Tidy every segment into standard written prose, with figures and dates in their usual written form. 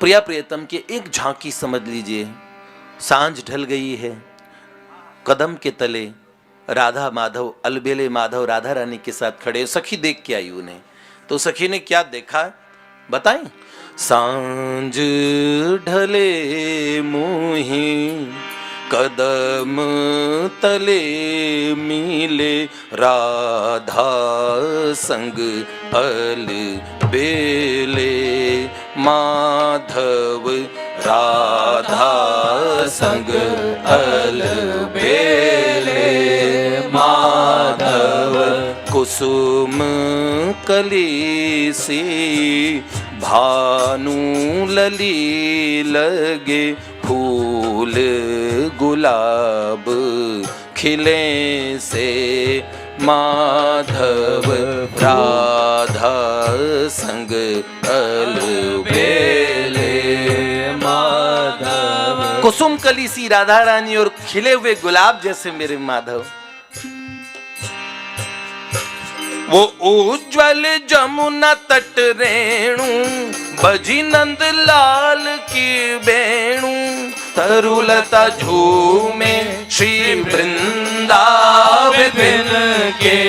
प्रिया प्रियतम की एक झांकी समझ लीजिए। सांझ ढल गई है, कदम के तले राधा माधव, अलबेले माधव राधा रानी के साथ खड़े। सखी देख के आई उन्हें, तो सखी ने क्या देखा बताएं? सांझ ढले मोही कदम तले मिले राधा संग अलबेले माधव राधा संग अलबेले माधव। कुसुम कली सी भानु लली लगे फूल गुलाब खिले से माधव राधा संग अलबेले माधव। कुसुम कली सी राधा रानी और खिले हुए गुलाब जैसे मेरे माधव। वो उज्ज्वल जमुना तट रेणु बजी नंद लाल की बेणु। तरुलता झूमे श्री वृंदावन के।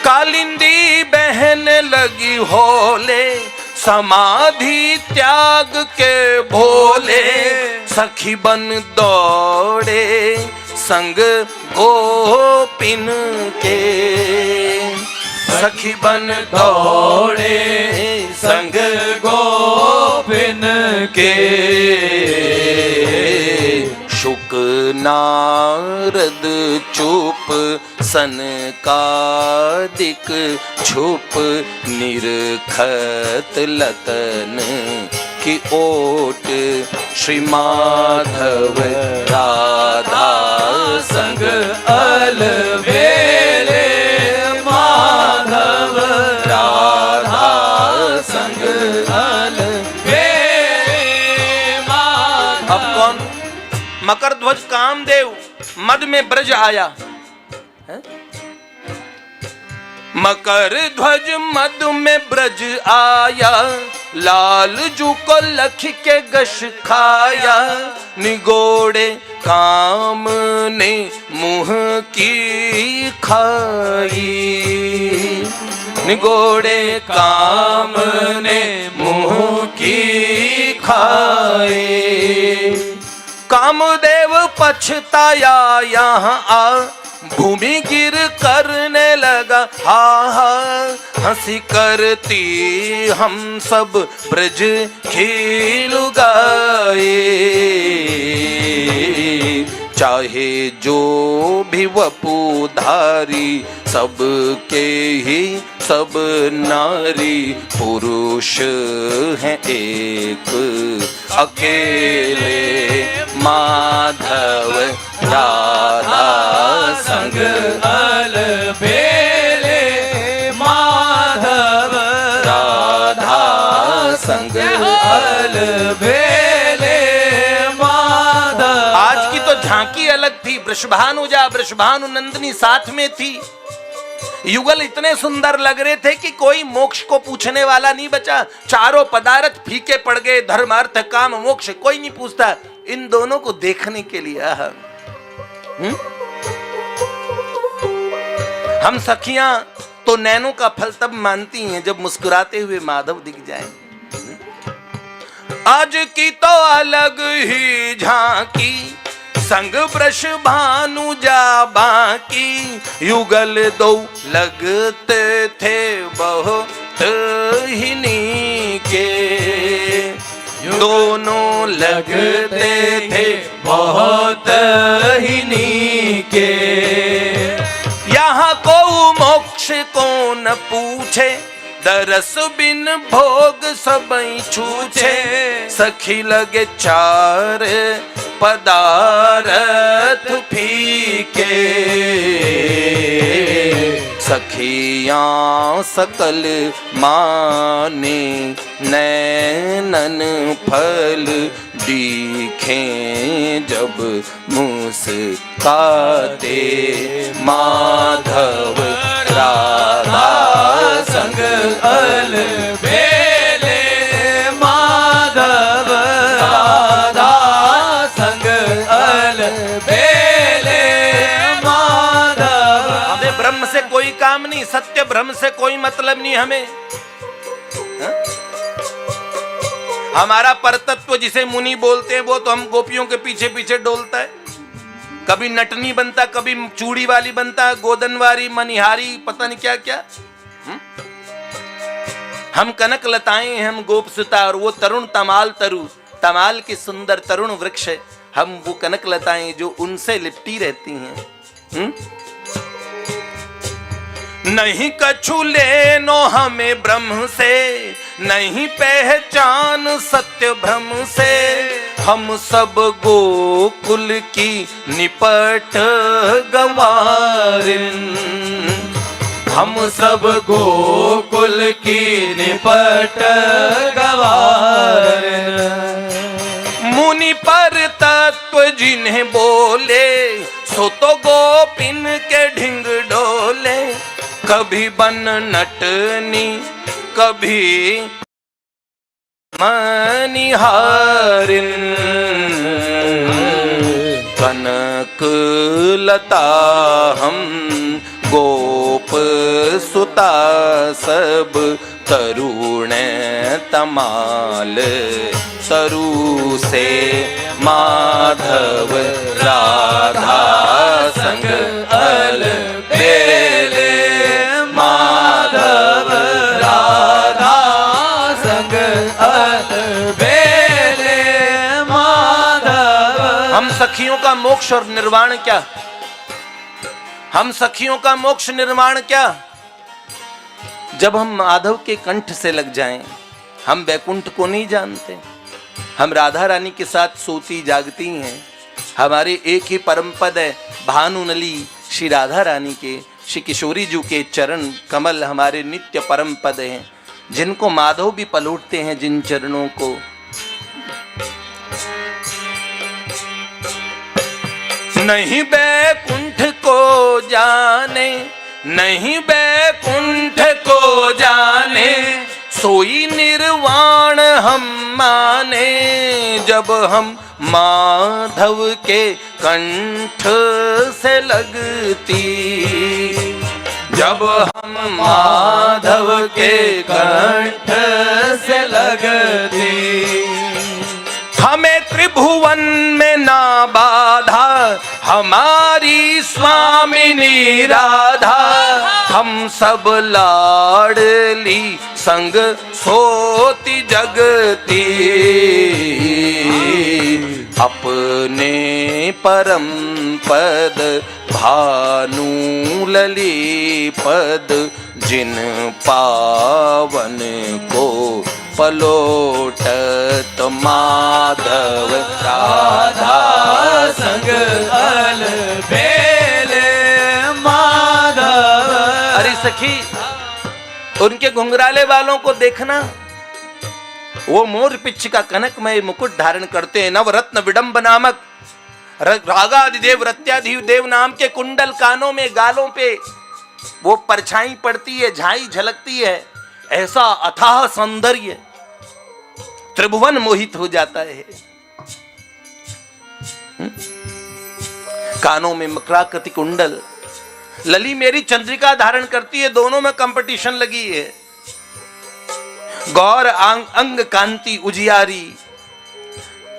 कालिंदी बहन लगी होले समाधि त्याग के भोले। सखी बन दौड़े संग गोपिन के। सखी बन दौड़े संग गोपिन के। शुक नारद चुप सनकादिक छुप निरखत लतन की ओट। श्री माधव राधा संग अलबेले माधव राधा संग अलबेले माधव। अब कौन? मकर ध्वज कामदेव मद में ब्रज आया है? मकर ध्वज मद में ब्रज आया। लाल जू को लख के गश खाया। निगोड़े काम ने मुंह की खाई। निगोड़े काम ने मुंह की खाई। कामदेव पछताया यहाँ आ। भूमि गिर करने लगा हा हा। हंसी करती हम सब ब्रज खेल गाए। चाहे जो भी वपुधारी सबके ही सब नारी। पुरुष हैं एक अकेले माधव राधा संग अलबेले माधव राधा संग अलबेले माधव। आज की तो झांकी अलग थी। वृषभानुजा वृषभानु नंदिनी साथ में थी। युगल इतने सुंदर लग रहे थे कि कोई मोक्ष को पूछने वाला नहीं बचा। चारों पदार्थ फीके पड़ गए। धर्म अर्थ काम मोक्ष कोई नहीं पूछता। इन दोनों को देखने के लिए हम सखियां तो नैनों का फल तब मानती हैं जब मुस्कुराते हुए माधव दिख जाएं। आज की तो अलग ही झांकी संग वृषभानु जा बाकी। युगल दो लगते थे बहुत ही नीके। दोनों लगते थे बहुत ही नीके। यहाँ को मोक्ष को न पूछे। दरस बिन भोग सबई छूछे। सखी लगे चार पदार्थ फीके। सखियां सकल माने नैनन फल दिखें जब मुस्काते माधव राधा संग अलबेले माधव। नहीं, सत्य भ्रम से कोई मतलब नहीं हमें। हा? हमारा परतत्व जिसे मुनि बोलते हैं वो तो हम गोपियों के पीछे पीछे डोलता है। कभी नटनी बनता, कभी चूड़ी वाली बनता, गोदनवारी, मनिहारी, पता नहीं क्या क्या। हम कनक लताएं हैं, हम गोपसुता, और वो तरुण तमाल तरु, तमाल की सुंदर तरुण वृक्ष है, हम वो कनक लताएं जो उनसे लिपटी रहती हैं। नहीं कछु लेनो हमें ब्रह्म से, नहीं पहचान सत्य भ्रम से, हम सब गोकुल की निपट गवारिन, हम सब गोकुल की निपट गवारिन। मुनि पर तत्व जिन्हें बोले, सो तो गोपिन के ढिंग डोले, कभी बन नटनी कभी मनिहारिन, कनक लता हम गोप सुता सब, तरुण तमाल तरु से, माधव राधा संग अलबेले, माधव राधा संग अलबेले, माधव। हम सखियों का मोक्ष और निर्वाण क्या? हम सखियों का मोक्ष निर्वाण क्या? जब हम माधव के कंठ से लग जाएं, हम वैकुंठ को नहीं जानते। हम राधा रानी के साथ सोती जागती हैं। हमारे एक ही परम पद है, भानुनली श्री राधा रानी के, श्री किशोरी जी के चरण कमल हमारे नित्य परम पद हैं, जिनको माधव भी पलटते हैं, जिन चरणों को। नहीं बैकुंठ को जाने, नहीं बैकुंठ को जाने, सोई निर्वाण हम माने, जब हम माधव के कंठ से लगती, जब हम माधव के कंठ से लगती। हमें त्रिभुवन में ना बाधा, हमारी स्वामिनी राधा, हम सब लाडली संग सोती जगती, अपने परम पद भानु लली पद, जिन पावन को पलोटत, माधव राधा संग अलबेले, माधव। अरे सखी, उनके घुंघराले वालों को देखना, वो मोर पिच्छ का कनकमय मुकुट धारण करते हैं, नवरत्न विडंब नामक रागादिदेव रत्याधिदेव नाम के कुंडल कानों में, गालों पे वो परछाई पड़ती है, झाई झलकती है, ऐसा अथाह सौंदर्य, त्रिभुवन मोहित हो जाता है। कानों में मकराकृति कुंडल, लली मेरी चंद्रिका धारण करती है, दोनों में कंपटीशन लगी है। गौर अंग कांति उजियारी,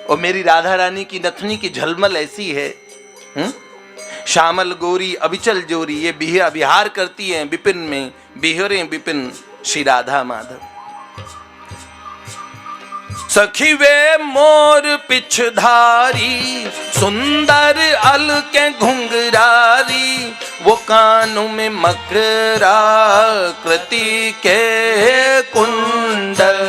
और मेरी राधा रानी की नथनी की झलमल ऐसी है, श्यामल गोरी अबिचल जोरी, ये बिहार करती हैं विपिन में, बिहरे विपिन श्री राधा माधव। सखी वे मोर पिछधारी, सुंदर अलके घुंघरारी, वो कानों में मकराकृति के कुंडल,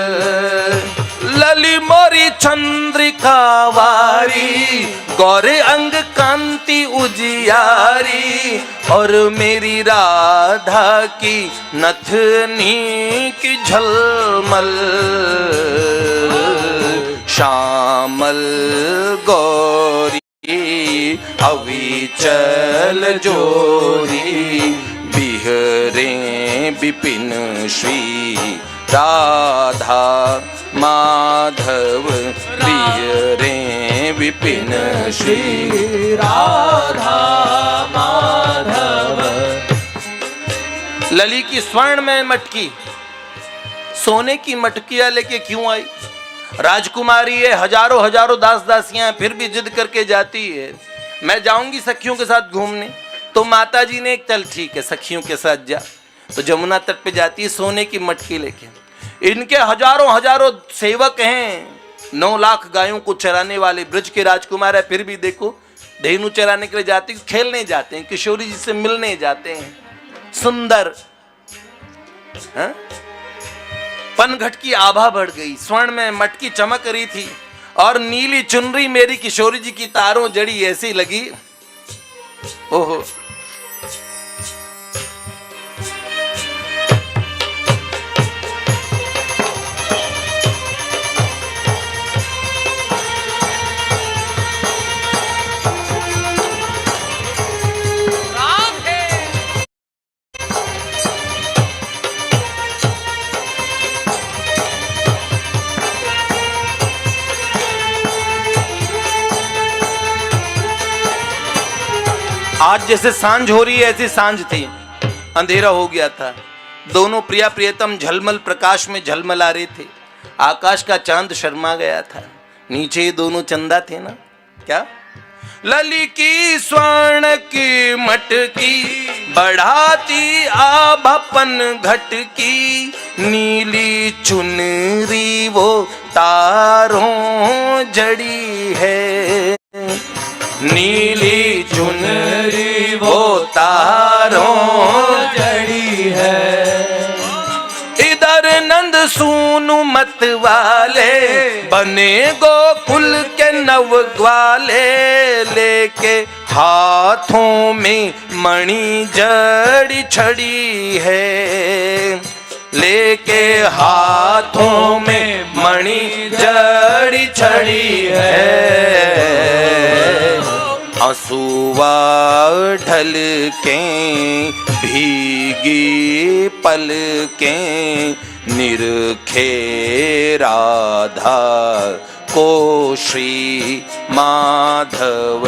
लली मोरी चंद्रिका वारी, गौरे अंग कांति उजियारी, और मेरी राधा की नथनी की झलमल, श्यामल गौरी अविचल जोरी, बिहरे विपिन श्री राधा माधव, बिहरे विपिन श्री राधा माधव। लली की स्वर्ण में मटकी, सोने की मटकियां लेके क्यों आई? राजकुमारी है, हजारों हजारों दास दासियां हैं, फिर भी जिद करके जाती है मैं जाऊंगी सखियों के साथ घूमने। तो माता जी ने चल ठीक है सखियों के साथ जा। तो जमुना तट पे जाती है सोने की मटकी लेके। इनके हजारों हजारों सेवक हैं, 9 लाख गायों को चराने वाले ब्रज के राजकुमार है, फिर भी देखो धेनु चराने के लिए जाते, खेलने जाते हैं, किशोरी जी से मिलने जाते हैं। सुंदर है? पनघट की आभा बढ़ गई, स्वर्ण में मटकी चमक रही थी और नीली चुनरी मेरी किशोरी जी की तारों जड़ी ऐसी लगी। ओहो, आज जैसे सांझ हो रही है ऐसी सांझ थी, अंधेरा हो गया था। दोनों प्रिया प्रियतम झलमल प्रकाश में झलमला रहे थे। आकाश का चांद शर्मा गया था, नीचे दोनों चंदा थे ना। क्या लली की स्वर्ण की मटकी बढ़ाती आभापन घट की, नीली चुनरी वो तारों जड़ी है, नीली चुनरी वो तारों जड़ी है। इधर नंद सूनु मत वाले बने गोकुल के नव ग्वाले, लेके हाथों में मणि जड़ी छड़ी है, लेके हाथों में मणि जड़ी छड़ी है। आंसुआ ढल के भीगी पलकें निरखे राधा को श्री माधव,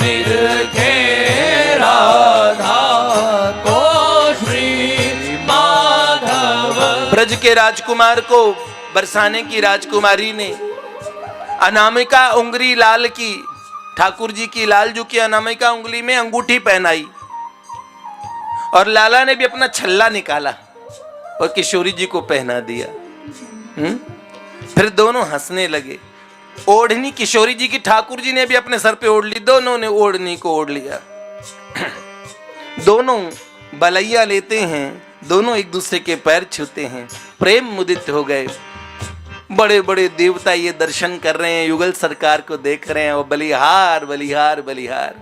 निरखे राधा को श्री माधव। ब्रज के राजकुमार को बरसाने की राजकुमारी ने अनामिका उंगली लाल की, ठाकुर जी की लालजू की अनामिका उंगली में अंगूठी पहनाई और लाला ने भी अपना छल्ला निकाला और किशोरी जी को पहना दिया। फिर दोनों हंसने लगे। ओढ़नी किशोरी जी की ठाकुर जी ने भी अपने सर पे ओढ़ ली, दोनों ने ओढ़नी को ओढ़ लिया। दोनों बलैया लेते हैं, दोनों एक दूसरे के पैर छूते हैं, प्रेम मुदित हो गए। बड़े बड़े देवता ये दर्शन कर रहे हैं, युगल सरकार को देख रहे हैं, वो बलिहार बलिहार बलिहार।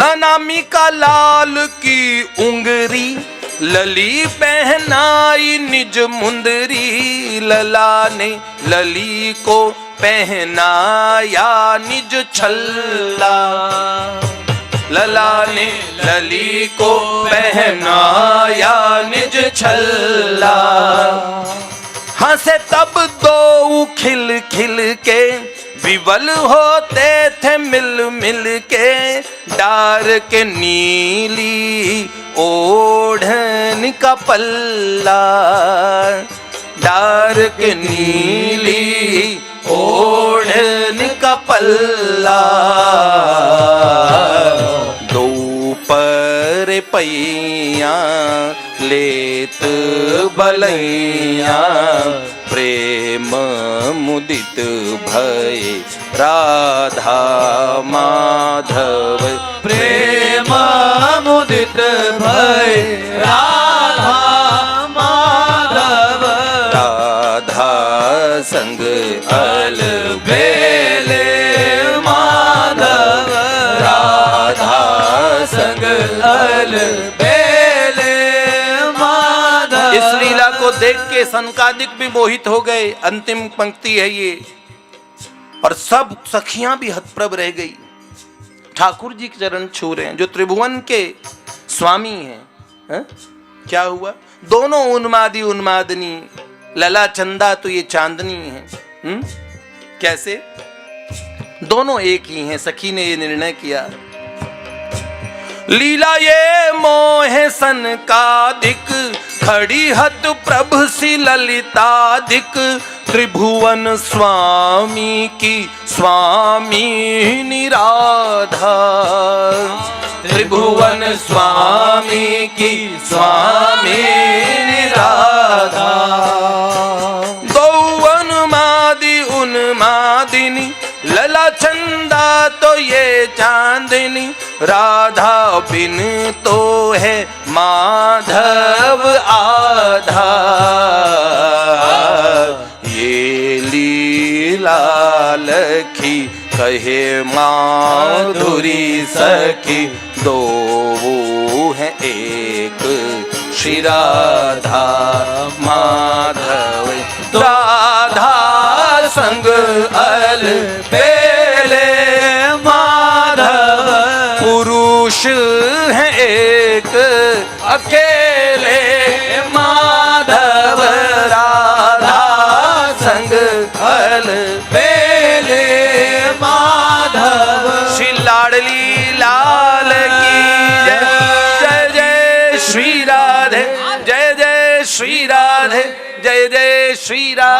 अनामिका लाल की उंगरी लली पहनाई निज मुंदरी, लला ने लली को पहनाया निज छल्ला, लला ने लली को पहनाया निज छल्ला। हंसे तब दो खिल खिल के विवल होते थे मिल मिल के, डार के नीली ओढ़न का पल्ला, डार के नीली ओढ़न का पल्ला। दो पर पैया लेत बलैया, प्रेम मुदित भय राधा माधव, प्रेम मुदित भय राधा माधव। राधा संग अलबेले माधव, राधा संग अलबेले माधव। इस लीला को देख के सनकादिक भी मोहित हो गए। अंतिम पंक्ति है ये, और सब सखियां भी हतप्रभ रह गई। ठाकुर जी के चरण छू रहे हैं जो त्रिभुवन के स्वामी हैं। क्या हुआ? दोनों उन्मादी उन्मादनी, लला चंदा तो ये चांदनी है। कैसे? दोनों एक ही हैं। सखी ने ये निर्णय किया, लीला ये मोह सन का दिक, खड़ी हत प्रभ सी ललिता दिक, त्रिभुवन स्वामी की स्वामी निराधा, त्रिभुवन स्वामी की स्वामी निराधा। दो उन्मादी उन्मादिनी, लला चंदा तो ये चांदनी, राधा बिन तो है माधव आधा, ये लीला लखी कहे माधुरी सखी, दो वो है एक श्री राधा माधव। राधा संग अलबेले माधव, पुरुष है एक अकेले माधव, राधा संग अलबेले माधव। श्री लाडली लाल की जय, जय जय श्री राधे, जय जय श्री राधे, जय जय श्री राधे।